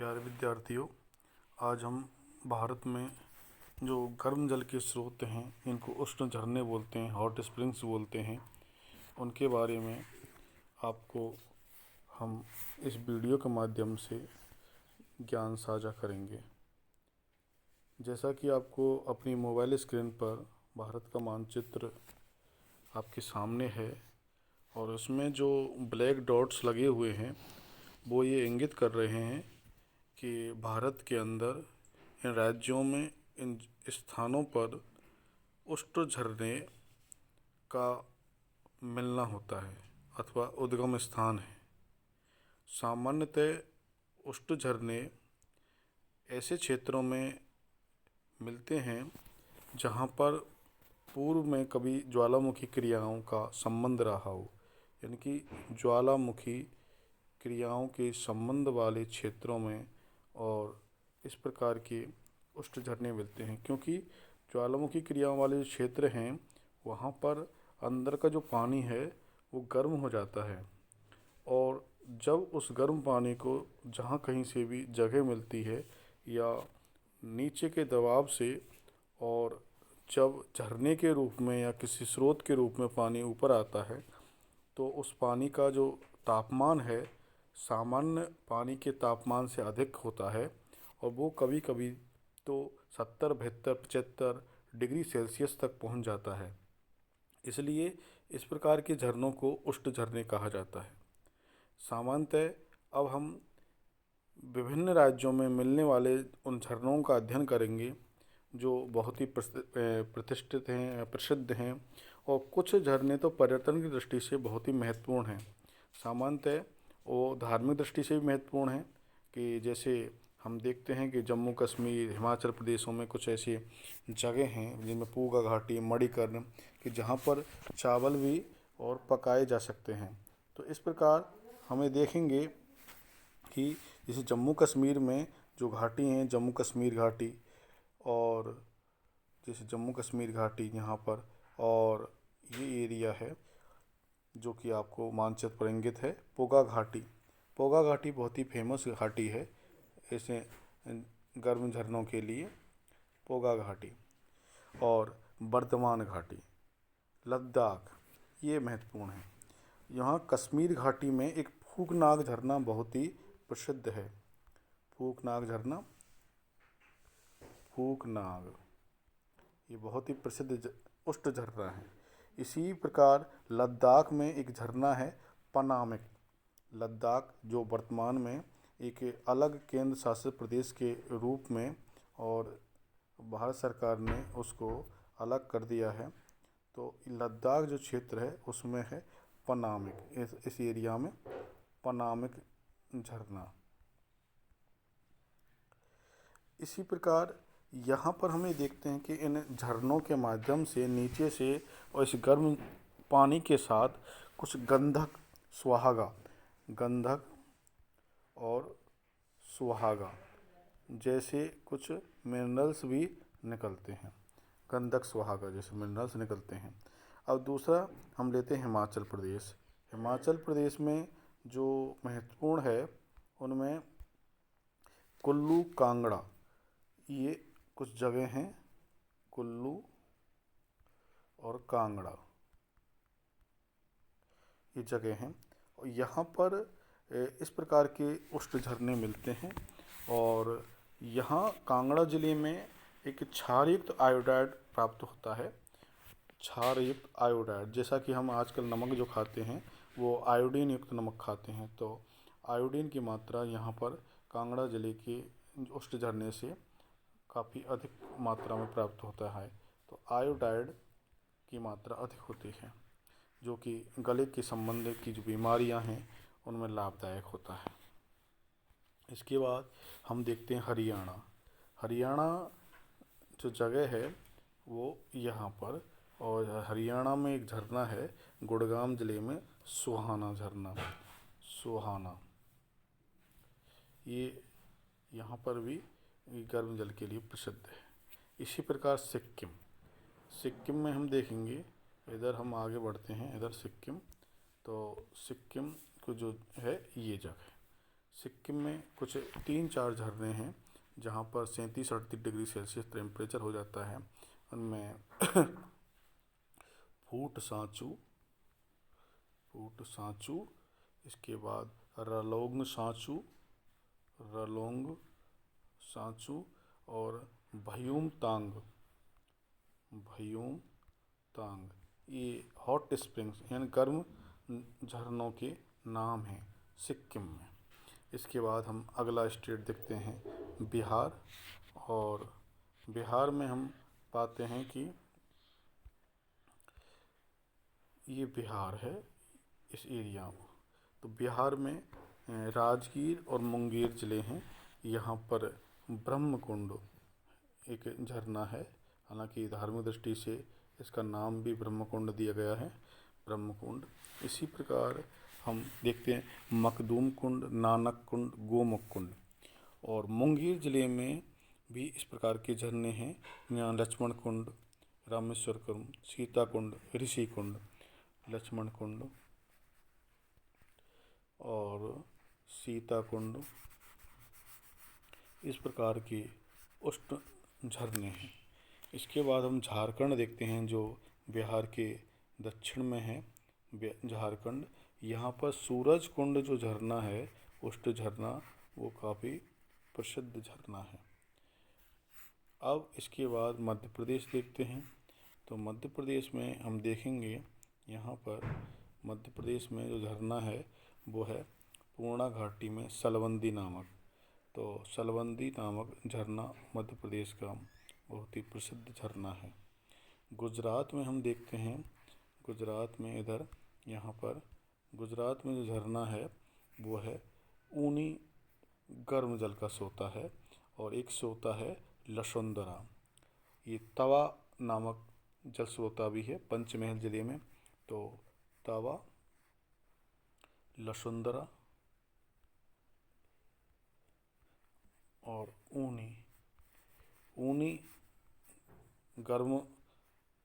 प्यारे विद्यार्थियों, आज हम भारत में जो गर्म जल के स्रोत हैं, इनको उष्ण झरने बोलते हैं, हॉट स्प्रिंग्स बोलते हैं, उनके बारे में आपको हम इस वीडियो के माध्यम से ज्ञान साझा करेंगे। जैसा कि आपको अपनी मोबाइल स्क्रीन पर भारत का मानचित्र आपके सामने है और उसमें जो ब्लैक डॉट्स लगे हुए हैं वो ये इंगित कर रहे हैं कि भारत के अंदर इन राज्यों में इन स्थानों पर उष्ण झरने का मिलना होता है अथवा उद्गम स्थान है। सामान्यतः उष्ण झरने ऐसे क्षेत्रों में मिलते हैं जहाँ पर पूर्व में कभी ज्वालामुखी क्रियाओं का संबंध रहा हो, यानी कि ज्वालामुखी क्रियाओं के संबंध वाले क्षेत्रों में और इस प्रकार के उष्ण झरने मिलते हैं। क्योंकि ज्वालामुखी क्रियाओं वाले जो क्षेत्र हैं वहाँ पर अंदर का जो पानी है वो गर्म हो जाता है और जब उस गर्म पानी को जहाँ कहीं से भी जगह मिलती है या नीचे के दबाव से, और जब झरने के रूप में या किसी स्रोत के रूप में पानी ऊपर आता है तो उस पानी का जो तापमान है सामान्य पानी के तापमान से अधिक होता है और वो कभी कभी तो 70, 72, 75 डिग्री सेल्सियस तक पहुंच जाता है। इसलिए इस प्रकार के झरनों को उष्ण झरने कहा जाता है। सामान्यतः अब हम विभिन्न राज्यों में मिलने वाले उन झरनों का अध्ययन करेंगे जो बहुत ही प्रतिष्ठित हैं, प्रसिद्ध हैं, और कुछ झरने तो पर्यटन की दृष्टि से बहुत ही महत्वपूर्ण हैं। सामान्यतः वो धार्मिक दृष्टि से भी महत्वपूर्ण हैं कि जैसे हम देखते हैं कि जम्मू कश्मीर, हिमाचल प्रदेशों में कुछ ऐसी जगह हैं जिनमें पूगा घाटी, मणिकर्ण, कि जहाँ पर चावल भी और पकाए जा सकते हैं। तो इस प्रकार हमें देखेंगे कि जैसे जम्मू कश्मीर में जो घाटी हैं, जम्मू कश्मीर घाटी, और जैसे जम्मू कश्मीर घाटी यहाँ पर, और ये एरिया है जो कि आपको मानचित्र पर इंगित है, पोगा घाटी। पोगा घाटी बहुत ही फेमस घाटी है ऐसे गर्म झरनों के लिए, पोगा घाटी। और बर्दमान घाटी, लद्दाख, ये महत्वपूर्ण है। यहाँ कश्मीर घाटी में एक फूकनाग झरना बहुत ही प्रसिद्ध है। फूकनाग झरना, फूकनाग, ये बहुत ही प्रसिद्ध उष्ण झरना है। इसी प्रकार लद्दाख में एक झरना है पनामिक। लद्दाख जो वर्तमान में एक अलग केंद्र शासित प्रदेश के रूप में, और भारत सरकार ने उसको अलग कर दिया है, तो लद्दाख जो क्षेत्र है उसमें है पनामिक, इस एरिया में पनामिक झरना। इसी प्रकार यहाँ पर हमें देखते हैं कि इन झरनों के माध्यम से नीचे से और इस गर्म पानी के साथ कुछ गंधक, सुहागा, गंधक और सुहागा जैसे कुछ मिनरल्स भी निकलते हैं। गंधक, सुहागा जैसे मिनरल्स निकलते हैं। अब दूसरा हम लेते हैं हिमाचल प्रदेश। हिमाचल प्रदेश में जो महत्वपूर्ण है उनमें कुल्लू, कांगड़ा, ये कुछ जगह हैं, कुल्लू और कांगड़ा, ये जगह हैं। और यहाँ पर इस प्रकार के उष्ण झरने मिलते हैं। और यहाँ कांगड़ा ज़िले में एक क्षारयुक्त आयोडाइड प्राप्त होता है। क्षारयुक्त आयोडाइड, जैसा कि हम आजकल नमक जो खाते हैं वो आयोडीन युक्त नमक खाते हैं, तो आयोडीन की मात्रा यहाँ पर कांगड़ा ज़िले के उष्ण झरने से काफ़ी अधिक मात्रा में प्राप्त होता है। तो आयोडाइड की मात्रा अधिक होती है जो कि गले के संबंध की जो बीमारियां हैं उनमें लाभदायक होता है। इसके बाद हम देखते हैं हरियाणा। हरियाणा जो जगह है वो यहाँ पर, और हरियाणा में एक झरना है गुड़गांव ज़िले में, सुहाना झरना, सुहाना, ये यहाँ पर भी गर्म जल के लिए प्रसिद्ध है। इसी प्रकार सिक्किम, सिक्किम में हम देखेंगे, इधर हम आगे बढ़ते हैं, इधर सिक्किम, तो सिक्किम को जो है ये जगह सिक्किम में कुछ 3-4 झरने हैं जहाँ पर 37-38 डिग्री सेल्सियस टेम्परेचर हो जाता है। उनमें फूट सांचू, इसके बाद रलोंग सांचू और भयूम तांग, ये हॉट स्प्रिंग्स यानी गर्म झरनों के नाम हैं सिक्किम में। इसके बाद हम अगला स्टेट देखते हैं बिहार, और बिहार में हम पाते हैं कि ये बिहार है इस एरिया में। तो बिहार में राजगीर और मुंगेर ज़िले हैं। यहाँ पर ब्रह्मकुंड एक झरना है, हालांकि धार्मिक दृष्टि से इसका नाम भी ब्रह्मकुंड दिया गया है, ब्रह्मकुंड। इसी प्रकार हम देखते हैं मखदूम कुंड, नानक कुंड, गोमुख कुंड। और मुंगेर ज़िले में भी इस प्रकार के झरने हैं। यहाँ लक्ष्मण कुंड, रामेश्वर कुंड, सीता कुंड, ऋषि कुंड, लक्ष्मण कुंड और सीता कुंड, इस प्रकार के उष्ण झरने हैं। इसके बाद हम झारखंड देखते हैं जो बिहार के दक्षिण में है, झारखंड। यहाँ पर सूरज कुंड जो झरना है, उष्ण झरना, वो काफ़ी प्रसिद्ध झरना है। अब इसके बाद मध्य प्रदेश देखते हैं। तो मध्य प्रदेश में हम देखेंगे, यहाँ पर मध्य प्रदेश में जो झरना है वो है पूर्णा घाटी में सलवंदी नामक। तो सलवंदी नामक झरना मध्य प्रदेश का बहुत ही प्रसिद्ध झरना है। गुजरात में हम देखते हैं, गुजरात में इधर यहाँ पर गुजरात में जो झरना है वो है ऊनी गर्म जल का सोता है, और एक सोता है लसुंदरा। ये तवा नामक जल स्रोता भी है पंचमहल जिले में। तो तवा, लसुंदरा और ऊनी गर्म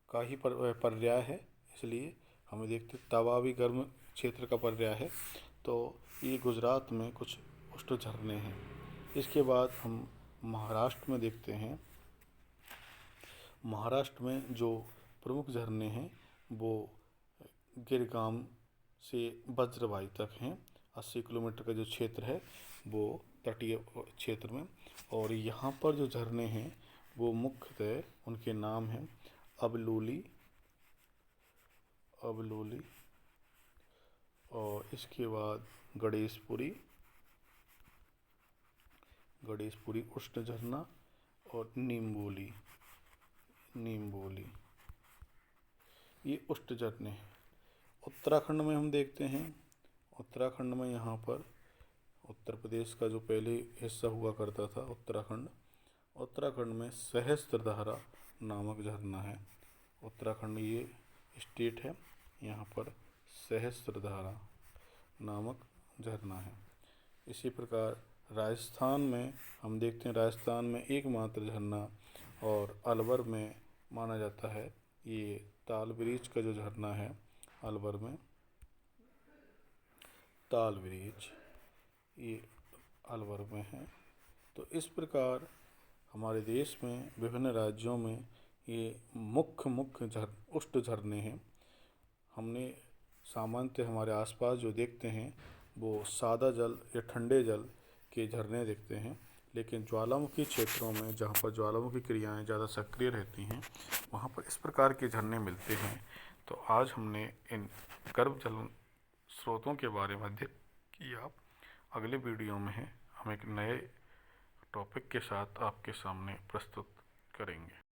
का ही पर्याय है, इसलिए हमें देखते तवा भी गर्म क्षेत्र का पर्याय है। तो ये गुजरात में कुछ उष्ण झरने हैं। इसके बाद हम महाराष्ट्र में देखते हैं। महाराष्ट्र में जो प्रमुख झरने हैं वो गिरगाम से वज्रवाही तक हैं। 80 किलोमीटर का जो क्षेत्र है वो तटीय क्षेत्र में। और यहाँ पर जो झरने हैं वो मुख्यतः उनके नाम हैं अबलोली, और इसके बाद गणेशपुरी उष्ण झरना, और नीमबोली, ये उष्ण झरने हैं। उत्तराखंड में हम देखते हैं, उत्तराखंड में यहाँ पर उत्तर प्रदेश का जो पहले हिस्सा हुआ करता था उत्तराखंड में सहस्त्रधारा नामक झरना है। उत्तराखंड ये स्टेट है, यहाँ पर सहस्त्रधारा नामक झरना है। इसी प्रकार राजस्थान में हम देखते हैं, राजस्थान में एकमात्र झरना और अलवर में माना जाता है, ये ताल ब्रिज का जो झरना है अलवर में, ताल ब्रिज, ये अलवर में है। तो इस प्रकार हमारे देश में विभिन्न राज्यों में ये मुख्य उष्ण झरने हैं। हमने सामान्यतः हमारे आसपास जो देखते हैं वो सादा जल या ठंडे जल के झरने देखते हैं, लेकिन ज्वालामुखी क्षेत्रों में जहाँ पर ज्वालामुखी क्रियाएं ज़्यादा सक्रिय रहती हैं वहाँ पर इस प्रकार के झरने मिलते हैं। तो आज हमने इन गर्म जल स्रोतों के बारे में अध्ययन किया। अगले वीडियो में हम एक नए टॉपिक के साथ आपके सामने प्रस्तुत करेंगे।